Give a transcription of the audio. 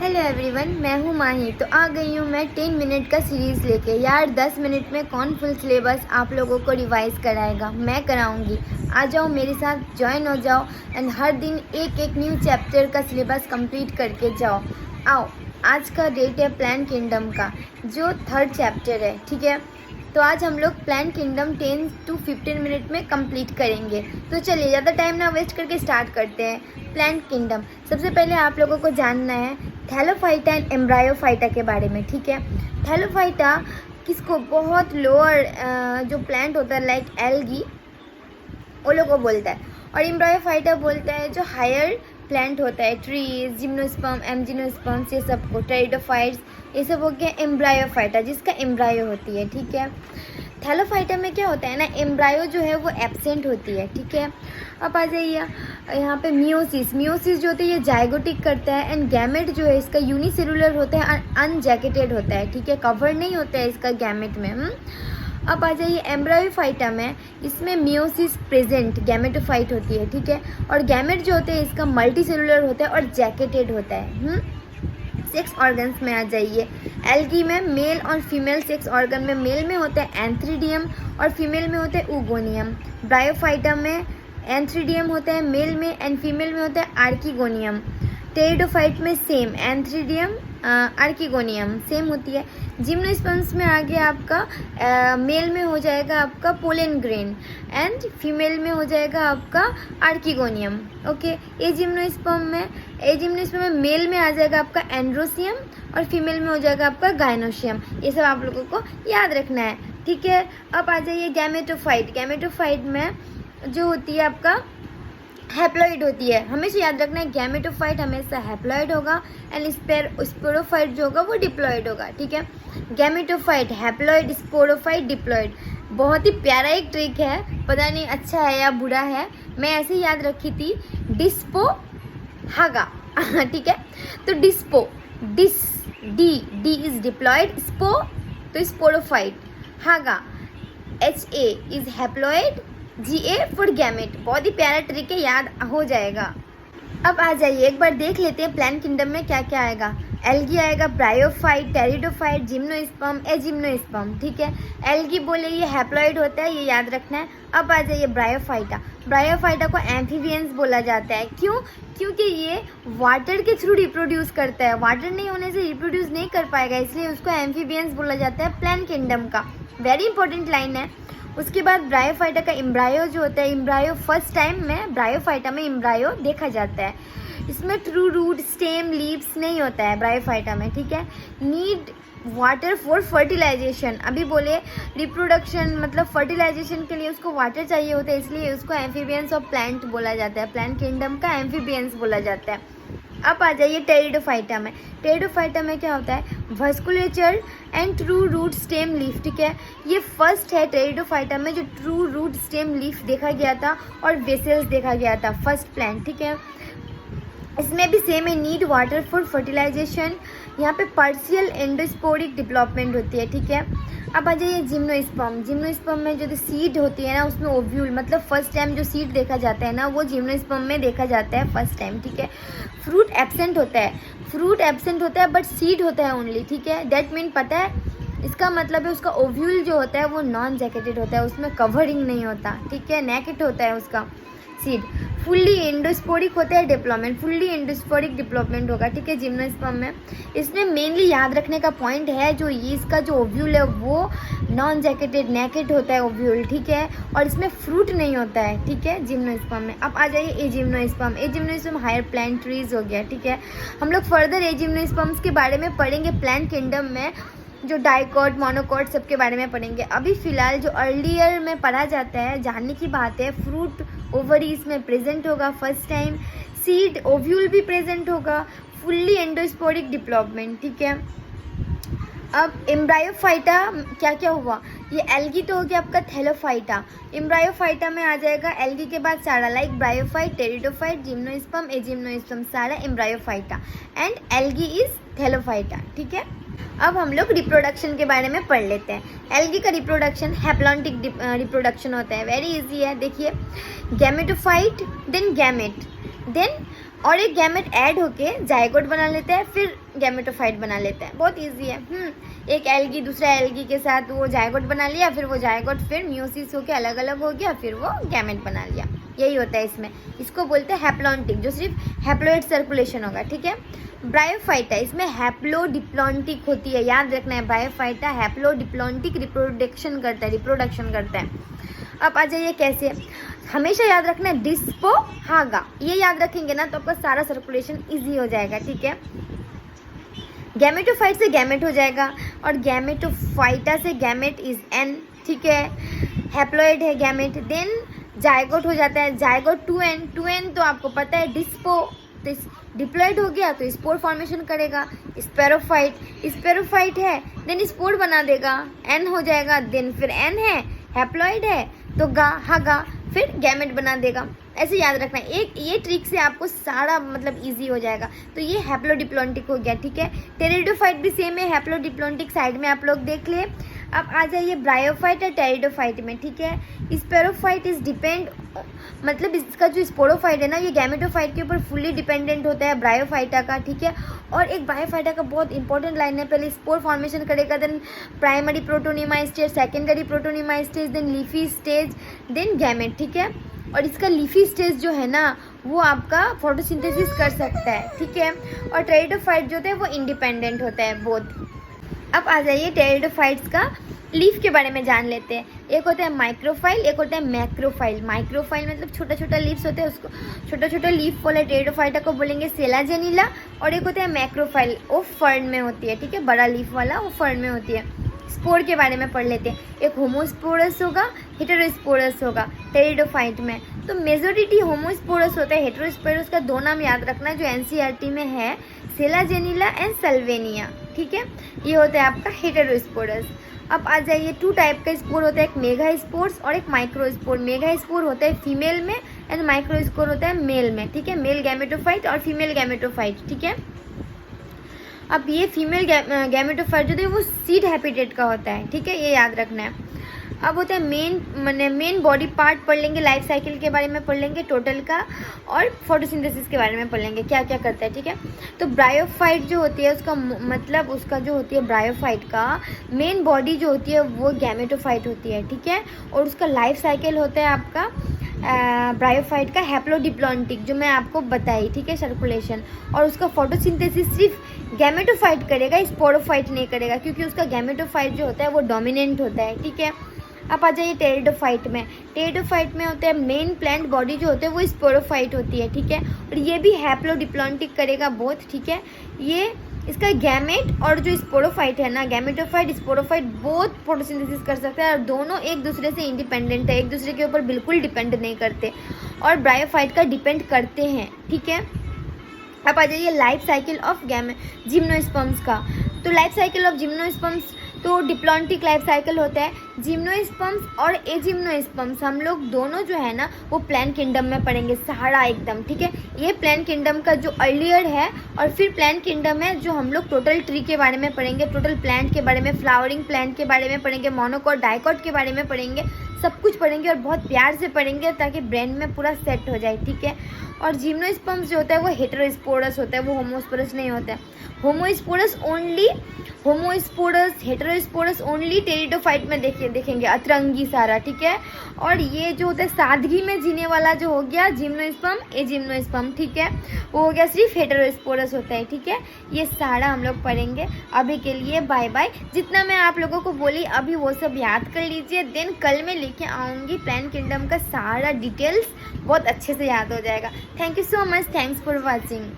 Hello everyone, मैं हूँ माही। तो आ गई हूँ मैं 10 मिनट का सीरीज़ लेके। यार 10 मिनट में कौन फुल सिलेबस आप लोगों को रिवाइज़ कराएगा, मैं कराऊँगी। आ जाओ मेरे साथ, ज्वाइन हो जाओ एंड हर दिन एक एक न्यू चैप्टर का सिलेबस कंप्लीट करके जाओ। आओ, आज का डेट है प्लान किंगडम का, जो 3rd चैप्टर है। ठीक है, तो आज हम लोग प्लान किंगडम 10 to 15 मिनट में कंप्लीट करेंगे। तो चलिए ज़्यादा टाइम ना वेस्ट करके स्टार्ट करते हैं। प्लान किंगडम, सबसे पहले आप लोगों को जानना है थैलोफाइटा एंड एम्ब्रायोफाइटा के बारे में। ठीक है, थैलोफाइटा किसको, बहुत लोअर जो प्लांट होता है लाइक एल्गी, वो लोग को बोलता है। और एम्ब्रायोफाइटा बोलता है जो हायर प्लांट होता है, ट्रीज, जिम्नोस्पर्म, एमजिनोस्पर्म्स, ये सब को, टेरिडोफाइट्स, ये सब हो गया एम्ब्रायोफाइटा, जिसका एम्ब्रायो होती है। ठीक है, थैलोफाइटा में क्या होता है ना, एम्ब्रायो जो है वो एब्सेंट होती है। ठीक है, अब आ जाइए यहाँ पे मियोसिस। मियोसिस जो होता है ये जाइगोटिक करता है एंड गैमेट जो है इसका यूनिसेलुलर होता है, अनजैकेटेड होता है। ठीक है, कवर नहीं होता है इसका गैमेट में। अब आ जाइए एम्ब्रायोफाइटा में, इसमें मियोसिस प्रेजेंट, गैमेटोफाइट होती है। ठीक है, और गैमेट जो होते हैं इसका मल्टीसेलुलर होता है और जैकेटेड होता है। सेक्स ऑर्गन्स में आ जाइए, एल्गी में मेल और फीमेल सेक्स ऑर्गन में मेल में होता है एंथ्रीडियम और फीमेल में होता है ऊगोनियम। ब्रायोफाइटा में एंथ्रीडियम होता है मेल में एंड फीमेल में होता है आर्किगोनियम। टेरिडोफाइट में सेम, एंथ्रीडियम आर्किगोनियम सेम होती है। जिम्नोस्पर्म्स में आ गया आपका मेल में हो जाएगा आपका पोलन ग्रेन एंड फीमेल में हो जाएगा आपका आर्किगोनियम। ओके, एजिम्नोस्पर्म में मेल में आ जाएगा आपका एंड्रोसियम और फीमेल में हो जाएगा आपका गायनोशियम। ये सब आप लोगों को याद रखना है। ठीक है, अब आ जाइए गैमेटोफाइट। गैमेटोफाइट में जो होती है आपका हैप्लॉइड होती है। हमेशा याद रखना है गैमेटोफाइट हमेशा हैप्लॉइड होगा एंड स्पोरोफाइट जो होगा वो डिप्लॉइड होगा। ठीक है, गैमेटोफाइट हैप्लॉइड, स्पोरोफाइट डिप्लॉइड। बहुत ही प्यारा एक ट्रिक है, पता नहीं अच्छा है या बुरा है, मैं ऐसे ही याद रखी थी, डिस्पो हागा। ठीक है, तो डिस्पो, डी इज डिप्लॉइड, स्पो तो स्पोरोफाइट, हागा HA is haploid, GA for gamete. बहुत ही प्यारा ट्रिक है, याद हो जाएगा। अब आ जाइए एक बार देख लेते हैं प्लांट किंगडम में क्या क्या आएगा। एल्गी आएगा, ब्रायोफाइट, टेरिडोफाइट, जिम्नोस्पर्म, एजिम्नोस्पर्म। ठीक है, एल्गी बोले ये हैप्लॉइड होता है, ये याद रखना है। अब आ जाइए ब्रायोफाइटा। ब्रायोफाइटा को एम्फीबियंस बोला जाता है। क्यों? क्योंकि ये वाटर के थ्रू रिप्रोड्यूस करता है, वाटर नहीं होने से रिप्रोड्यूस नहीं कर पाएगा, इसलिए उसको एम्फीबियंस बोला जाता है प्लांट किंगडम का। वेरी इंपॉर्टेंट लाइन है। उसके बाद ब्रायोफाइटा का एम्ब्रायो जो होता है, एम्ब्रायो फर्स्ट टाइम में ब्रायोफाइटा में एम्ब्रायो देखा जाता है। इसमें ट्रू रूट, स्टेम, लीव्स नहीं होता है ब्रायोफाइटा में। ठीक है, नीड वाटर फॉर फर्टिलाइजेशन। अभी बोले रिप्रोडक्शन मतलब फर्टिलाइजेशन के लिए उसको वाटर चाहिए होता है, इसलिए उसको एम्फीबियंस ऑफ प्लांट बोला जाता है, प्लांट किंगडम का एम्फीबियंस बोला जाता है। अब आ जाइए टेरिडोफाइटा में। टेरिडोफाइटा में क्या होता है, vasculature and true root stem leaf. ठीक है, ये फर्स्ट है टेरिडोफाइटा में जो ट्रू रूट स्टेम लीफ देखा गया था और वेसल्स देखा गया था, फर्स्ट प्लांट। ठीक है, इसमें भी सेम है, नीड वाटर फॉर फर्टिलाइजेशन। यहाँ पे पार्शियल एंडोस्पोरिक डेवलपमेंट होती है। ठीक है, अब आ जाइए जिम्नोस्पर्म। जिम्नोस्पर्म में जो सीड होती है ना, उसमें ओव्यूल मतलब फर्स्ट टाइम जो सीड देखा जाता है ना, वो जिम्नोस्पर्म में देखा जाता है फर्स्ट टाइम। ठीक है, फ्रूट एब्सेंट होता है, फ्रूट एब्सेंट होता है बट सीड होता है ओनली। ठीक है, दैट मीन पता है, इसका मतलब है उसका ओव्यूल जो होता है वो नॉन जैकेटेड होता है, उसमें कवरिंग नहीं होता। ठीक है, नेकेड होता है उसका सीड। फुल्ली एंडोस्पोरिक होता है डेवलपमेंट, फुल्ली एंडोस्पोरिक डेवलपमेंट होगा। ठीक है, जिम्नोस्पर्म में। इसमें मेनली याद रखने का पॉइंट है जो ये इसका जो ओव्यूल है वो नॉन जैकेटेड नेकेड होता है ओव्यूल। ठीक है, और इसमें फ्रूट नहीं होता है। ठीक है, जिम्नोस्पर्म में। अब आ जाइए एजिम्नोस्पर्म। एजिम्नोस्पर्म हायर प्लांट ट्रीज हो गया। ठीक है, हम लोग फर्दर एजिम्नोस्पर्म्स के बारे में पढ़ेंगे प्लांट किंगडम में, जो डाइकॉट, मोनोकॉट सबके बारे में पढ़ेंगे। अभी फिलहाल जो अर्लियर में पढ़ा जाता है, जानने की बात है, फ्रूट ओवरी इसमें प्रेजेंट होगा फर्स्ट टाइम, सीड ओव्यूल भी प्रेजेंट होगा, फुल्ली एंडोस्पोरिक डेवलपमेंट। ठीक है, अब एम्ब्रायोफाइटा क्या क्या हुआ, ये एल्गी तो हो गया आपका थैलोफाइटा। एम्ब्रायोफाइटा में आ जाएगा एल्गी के बाद सारा, लाइक ब्रायोफाइट, टेरिडोफाइट, जिम्नोस्पर्म, एजिम्नोस्पर्म, सारा एम्ब्रायोफाइटा एंड एल्गी इज थैलोफाइटा। ठीक है, अब हम लोग रिप्रोडक्शन के बारे में पढ़ लेते हैं। एल्गी का रिप्रोडक्शन हैप्लॉन्टिक रिप्रोडक्शन होता है, वेरी इजी है। देखिए, गैमेटोफाइट, देन गैमेट, देन और एक गैमेट ऐड होके जाइगोट बना लेता है, फिर गैमेटोफाइट बना लेता है। बहुत इजी है। एक एल्गी दूसरा एल्गी के साथ वो जाइगोट बना लिया, फिर वो जाइगोट फिर म्यूसिस होके अलग अलग हो गया, फिर वो गैमेट बना लिया। यही होता है इसमें। इसको बोलते हैं हैप्लॉन्टिक, जो सिर्फ हैप्लोइड सर्कुलेशन होगा, ठीक है। ब्रायोफाइटा, इसमें हैप्लोडिप्लॉन्टिक होती है, याद रखना है। ब्रायोफाइटा हैप्लोडिप्लॉन्टिक रिप्रोडक्शन करता है। अब आ जाइए कैसे, हमेशा याद रखना है डिस्पो हागा, ये याद रखेंगे ना तो आपका सारा सर्कुलेशन इजी हो जाएगा, ठीक है। गैमेटोफाइट से गैमेट हो जाएगा, और गैमेटोफाइटा से गैमेट इज एन, ठीक है। हैप्लॉइड है गैमेट, देन जाइगोट हो जाता है, जाइगोट 2n तो आपको पता है डिस्पो, तो डिप्लॉइड हो गया तो स्पोर फॉर्मेशन करेगा। स्पेरोफाइट है, देन स्पोर बना देगा, n हो जाएगा, देन फिर n है, हैप्लॉइड है तो हागा, फिर गैमेट बना देगा। ऐसे याद रखना है। एक ये ट्रिक से आपको सारा मतलब इजी हो जाएगा। तो ये हैप्लोडिप्लॉन्टिक हो गया, ठीक है। टेरिडोफाइट भी सेम है, हैप्लोडिप्लॉन्टिक साइड में आप लोग देख ले। अब आ जाइए ब्रायोफाइट और टेरिडोफाइट में, ठीक है। स्पेरोफाइट इज डिपेंड, मतलब इसका जो स्पोरोफाइट है ना, ये गैमेटोफाइट के ऊपर फुल्ली डिपेंडेंट होता है ब्रायोफाइटा का, ठीक है। और एक ब्रायोफाइटा का बहुत इंपॉर्टेंट लाइन है, पहले स्पोर फॉर्मेशन करेगा, then primary protonema stage, secondary protonema stage, then leafy stage, then gamete, ठीक है। और इसका लीफी स्टेज जो है ना वो आपका फोटोसिंथेसिस कर सकता है, ठीक है। और टेरिडोफाइट जो होता है वो इंडिपेंडेंट होता है बोथ। अब आ जाइए टेरिडोफाइट्स का लीफ के बारे में जान लेते हैं। एक होता है माइक्रोफाइल, एक होता है मैक्रोफाइल। माइक्रोफाइल मतलब छोटा छोटा लीव्स होते हैं, उसको छोटा छोटा लीफ वाले टेरिडोफाइटा को बोलेंगे सेलाजेनिला। और एक होता है मैक्रोफाइल, वो फर्न में होती है, ठीक है, बड़ा लीफ वाला, वो फर्न में होती है। स्पोर के बारे में पढ़ लेते हैं। एक होमोस्पोरस होगा, हेटेरोस्पोरस होगा टेरिडोफाइट में। तो मेजोरिटी होमोस्पोरस होता है, हेटेरोस्पोरस का दो नाम याद रखना जो एनसीईआरटी में है, सेलाजेनिला एंड सल्वेनिया, ठीक है। ये होता है आपका हेटेरोस्पोरस। अब आ जाइए, 2 टाइप का स्पोर होता है, एक मेगा स्पोर्स और एक माइक्रो स्पोर। मेगा स्पोर होता है फीमेल में एंड माइक्रो स्पोर होता है मेल में, ठीक है। मेल गैमेटोफाइट और फीमेल गैमेटोफाइट, ठीक है। अब ये फीमेल गैमेटोफाइट जो है वो सीड हैबिटेट का होता है, ठीक है, ये याद रखना है। अब होता है मेन बॉडी पार्ट पढ़ लेंगे, लाइफ साइकिल के बारे में पढ़ लेंगे टोटल का, और फोटोसिंथेसिस के बारे में पढ़ लेंगे क्या क्या करता है, ठीक है। तो ब्रायोफाइट जो होती है उसका मतलब उसका जो होती है ब्रायोफाइट का मेन बॉडी जो होती है वो गैमेटोफाइट होती है, ठीक है। और उसका लाइफ साइकिल होता है आपका ब्रायोफाइट का हैप्लोडिप्लॉन्टिक, जो मैं आपको बताई, ठीक है, सर्कुलेशन। और उसका फोटोसिंथेसिस सिर्फ गैमेटोफाइट करेगा, स्पोरोफाइट नहीं करेगा, क्योंकि उसका गैमेटोफाइट जो होता है वो डोमिनेंट होता है, ठीक है। अब आ जाइए टेरिडोफाइट में। टेरिडोफाइट में होता है मेन प्लांट बॉडी जो होते हैं वो स्पोरोफाइट होती है, ठीक है। और ये भी हैप्लोडिप्लॉन्टिक करेगा बोथ, ठीक है। ये इसका गैमेट और जो स्पोरोफाइट है ना, गैमेटोफाइट स्पोरोफाइट बोथ फोटोसिंथेसिस कर सकते हैं, और दोनों एक दूसरे से इंडिपेंडेंट है, एक दूसरे के ऊपर बिल्कुल डिपेंड नहीं करते, और ब्रायोफाइट का डिपेंड करते हैं, ठीक है। अब आ जाइए लाइफ साइकिल ऑफ जिम्नोस्पर्म्स का। तो लाइफ साइकिल ऑफ जिम्नोस्पर्म्स तो डिप्लॉन्टिक लाइफ साइकिल होता है। जिम्नोस्पर्म्स और एजिम्नोस्पर्म्स हम लोग दोनों जो है ना वो प्लांट किंगडम में पढ़ेंगे सारा एकदम, ठीक है। ये प्लांट किंगडम का जो अर्लियर है, और फिर प्लांट किंगडम है जो हम लोग टोटल ट्री के बारे में पढ़ेंगे, टोटल प्लांट के बारे में, फ्लावरिंग प्लांट के बारे में पढ़ेंगे, मोनोकॉट डाइकॉट के बारे में पढ़ेंगे, सब कुछ पढ़ेंगे और बहुत प्यार से पढ़ेंगे ताकि ब्रेन में पूरा सेट हो जाए, ठीक है। और जिम्नोस्पर्म्स जो होता है वो हेटेरोस्पोरस होता है, वो होमोस्पोरस नहीं होता है। हेटेरोस्पोरस ओनली टेरिडोफाइट में देखेंगे अतरंगी सारा, ठीक है। और ये जो होता है सादगी में जीने वाला जो हो गया जिम्नोस्पर्म, एजिम्नोस्पर्म, ठीक है, वो हो गया सिर्फ हेटेरोस्पोरस होता है, ठीक है। ये सारा हम लोग पढ़ेंगे। अभी के लिए बाय बाय। जितना मैं आप लोगों को बोली अभी वो सब याद कर लीजिए, देन कल मैं लेके आऊँगी प्लांट किंगडम का सारा डिटेल्स, बहुत अच्छे से याद हो जाएगा। Thank you so much, thanks for watching.